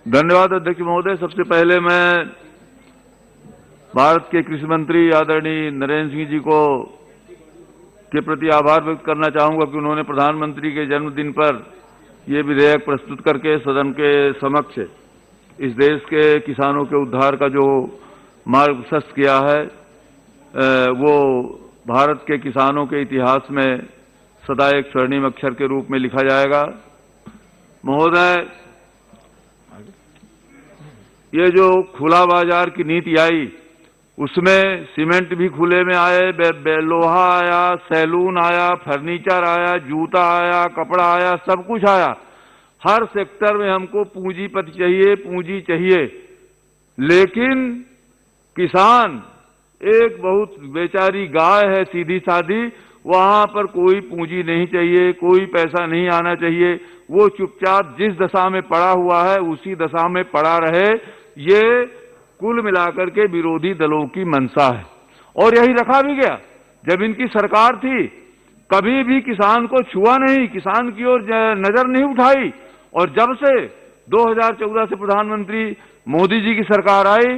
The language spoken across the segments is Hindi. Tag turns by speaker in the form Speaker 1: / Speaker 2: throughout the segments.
Speaker 1: धन्यवाद अध्यक्ष महोदय। सबसे पहले मैं भारत के कृषि मंत्री आदरणीय नरेंद्र सिंह जी को के प्रति आभार व्यक्त करना चाहूंगा कि उन्होंने प्रधानमंत्री के जन्मदिन पर ये विधेयक प्रस्तुत करके सदन के समक्ष इस देश के किसानों के उद्धार का जो मार्ग प्रशस्त किया है वो भारत के किसानों के इतिहास में सदा एक स्वर्णिम अक्षर के रूप में लिखा जाएगा। महोदय, ये जो खुला बाजार की नीति आई उसमें सीमेंट भी खुले में आए, लोहा आया, सैलून आया, फर्नीचर आया, जूता आया, कपड़ा आया, सब कुछ आया। हर सेक्टर में हमको पूंजीपति चाहिए, पूंजी चाहिए। लेकिन किसान एक बहुत बेचारी गाय है सीधी सादी, वहां पर कोई पूंजी नहीं चाहिए, कोई पैसा नहीं आना चाहिए। वो चुपचाप जिस दशा में पड़ा हुआ है उसी दशा में पड़ा रहे, ये कुल मिलाकर के विरोधी दलों की मंशा है और यही रखा भी गया। जब इनकी सरकार थी कभी भी किसान को छुआ नहीं, किसान की ओर नजर नहीं उठाई। और जब से 2014 से प्रधानमंत्री मोदी जी की सरकार आई,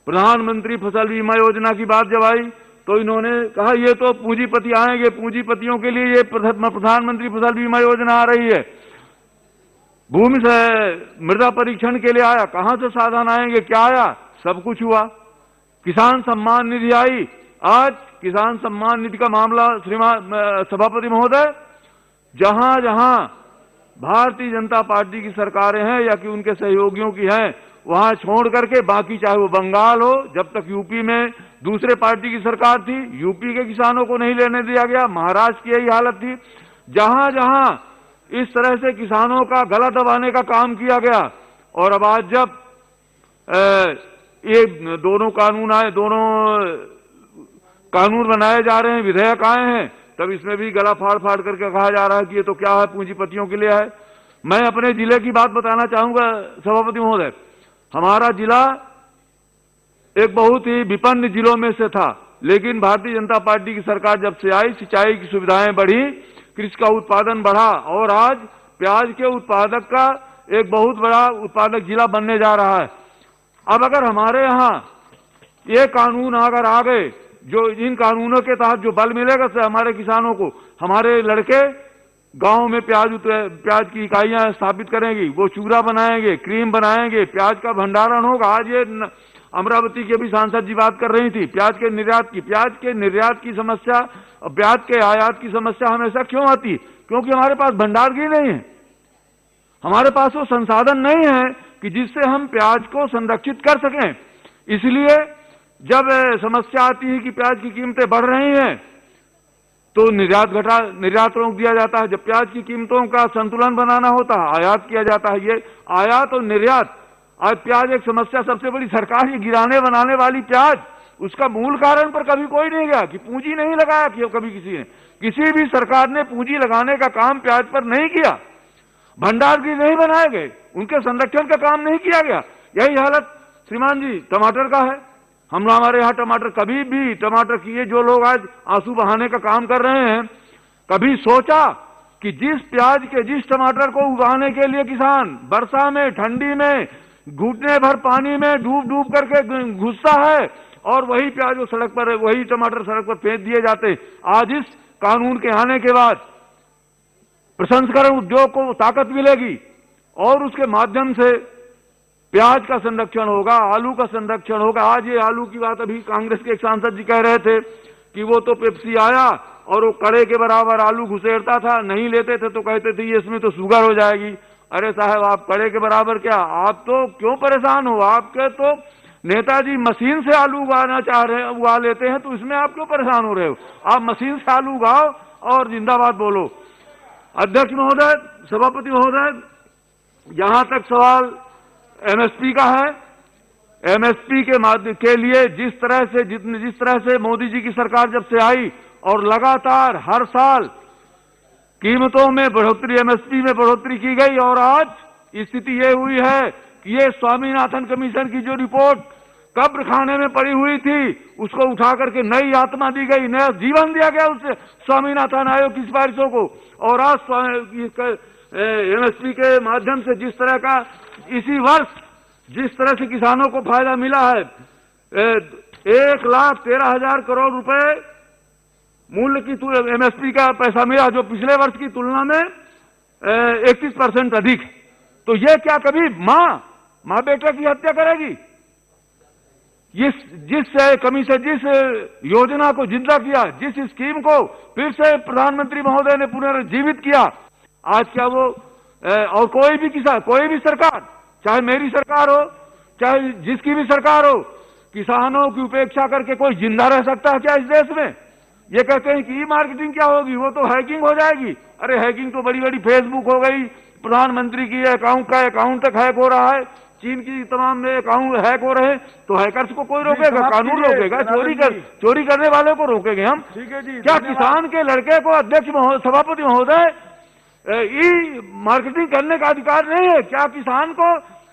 Speaker 1: प्रधानमंत्री फसल बीमा योजना की बात जब आई तो इन्होंने कहा ये तो पूंजीपति आएंगे, पूंजीपतियों के लिए ये प्रधानमंत्री फसल बीमा योजना आ रही है। भूमि से मृदा परीक्षण के लिए आया, कहां से साधन आएंगे, क्या आया, सब कुछ हुआ। किसान सम्मान निधि आई, आज किसान सम्मान निधि का मामला श्रीमान सभापति महोदय, जहां जहां भारतीय जनता पार्टी की सरकारें हैं या कि उनके सहयोगियों की हैं, वहां छोड़ करके बाकी, चाहे वो बंगाल हो, जब तक यूपी में दूसरे पार्टी की सरकार थी यूपी के किसानों को नहीं लेने दिया गया। महाराष्ट्र की यही हालत थी। जहां जहां इस तरह से किसानों का गला दबाने का काम किया गया और अब आज जब ये दोनों कानून आए, दोनों कानून बनाए जा रहे हैं, विधेयक आए हैं, तब इसमें भी गला फाड़ फाड़ करके कहा जा रहा है कि ये तो क्या है, पूंजीपतियों के लिए है। मैं अपने जिले की बात बताना चाहूंगा सभापति महोदय। हमारा जिला एक बहुत ही विपन्न जिलों में से था, लेकिन भारतीय जनता पार्टी की सरकार जब से आई, सिंचाई की सुविधाएं बढ़ी, कृषि का उत्पादन बढ़ा और आज प्याज के उत्पादक का एक बहुत बड़ा उत्पादक जिला बनने जा रहा है। अब अगर हमारे यहाँ ये कानून अगर आ गए, जो इन कानूनों के तहत जो बल मिलेगा से हमारे किसानों को, हमारे लड़के गांव में प्याज की इकाइयां स्थापित करेंगी, वो चूरा बनाएंगे, क्रीम बनाएंगे, प्याज का भंडारण होगा। आज ये अमरावती के भी सांसद जी बात कर रही थी प्याज के निर्यात की समस्या, प्याज के आयात की समस्या हमेशा क्यों आती? क्योंकि हमारे पास भंडारगृह नहीं है, हमारे पास वो संसाधन नहीं है कि जिससे हम प्याज को संरक्षित कर सकें। इसलिए जब समस्या आती है कि प्याज की कीमतें बढ़ रही हैं तो निर्यात रोक दिया जाता है। जब प्याज की कीमतों का संतुलन बनाना होता है, आयात किया जाता है। ये आयात और निर्यात, आज प्याज एक समस्या सबसे बड़ी, सरकार ये गिराने बनाने वाली प्याज, उसका मूल कारण पर कभी कोई नहीं गया कि पूंजी नहीं लगाया कि कभी किसी भी सरकार ने पूंजी लगाने का काम प्याज पर नहीं किया, भंडार भी नहीं बनाए गए, उनके संरक्षण का काम नहीं किया गया। यही हालत श्रीमान जी टमाटर का है। हमारे यहाँ टमाटर, कभी भी टमाटर की ये जो लोग आज आंसू बहाने का काम कर रहे हैं, कभी सोचा कि जिस टमाटर को उगाने के लिए किसान वर्षा में, ठंडी में, घुटने भर पानी में डूब करके घुसता है और वही प्याज सड़क पर, वही टमाटर सड़क पर फेंक दिए जाते। आज इस कानून के आने के बाद प्रसंस्करण उद्योग को ताकत मिलेगी और उसके माध्यम से प्याज का संरक्षण होगा, आलू का संरक्षण होगा। आज ये आलू की बात अभी कांग्रेस के एक सांसद जी कह रहे थे कि वो तो पेप्सी आया और वो कड़े के बराबर आलू घुसेड़ता था, नहीं लेते थे तो कहते थे ये इसमें तो शुगर हो जाएगी। अरे साहब, आप कड़े के बराबर क्या, आप तो क्यों परेशान हो? आपके तो नेताजी मशीन से आलू उगा लेते हैं, तो इसमें आप क्यों परेशान हो रहे हो? आप मशीन से आलू उगाओ और जिंदाबाद बोलो। अध्यक्ष महोदय, सभापति महोदय, यहां तक सवाल एमएसपी का है। एमएसपी के लिए जिस तरह से मोदी जी की सरकार जब से आई और लगातार हर साल कीमतों में बढ़ोतरी, एमएसपी में बढ़ोतरी की गई और आज स्थिति ये हुई है कि ये स्वामीनाथन कमीशन की जो रिपोर्ट कब्र खाने में पड़ी हुई थी, उसको उठा करके नई आत्मा दी गई, नया जीवन दिया गया उससे स्वामीनाथन आयोग की सिफारिशों को। और आज एमएसपी के माध्यम से जिस तरह का इसी वर्ष जिस तरह से किसानों को फायदा मिला है, 1,13,000 करोड़ रुपए मूल्य की एमएसपी का पैसा मिला, जो पिछले वर्ष की तुलना में 31% अधिक। तो ये क्या कभी माँ बेटे की हत्या करेगी? जिस कमी से जिस योजना को जिंदा किया, जिस स्कीम को फिर से प्रधानमंत्री महोदय ने पुनर्जीवित किया, आज क्या वो और कोई भी किसान, कोई भी सरकार, चाहे मेरी सरकार हो चाहे जिसकी भी सरकार हो, किसानों की उपेक्षा करके कोई जिंदा रह सकता है क्या इस देश में? ये कहते हैं कि ई मार्केटिंग क्या होगी, वो तो हैकिंग हो जाएगी। अरे हैकिंग तो बड़ी बड़ी फेसबुक हो गई, प्रधानमंत्री की अकाउंट तक हैक हो रहा है, चीन की तमाम अकाउंट हैक हो रहे हैं, तो हैकर्स को कोई रोकेगा? कानून रोकेगा? चोरी करने वाले को रोकेंगे हम? ठीक है जी। क्या किसान के लड़के को अध्यक्ष सभापति महोदय ई मार्केटिंग करने का अधिकार नहीं है? क्या किसान को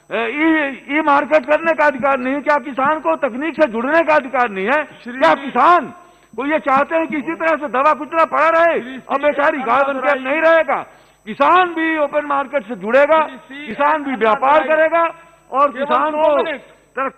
Speaker 1: ई मार्केट करने का अधिकार नहीं है? क्या किसान को तकनीक से जुड़ने का अधिकार नहीं है? क्या किसान वो ये चाहते हैं कि इसी तरह से दवा कुचला पड़ा रहे, अब बेचारी गाय बनकर नहीं रहेगा? किसान भी ओपन मार्केट से जुड़ेगा, किसान भी व्यापार करेगा और किसान को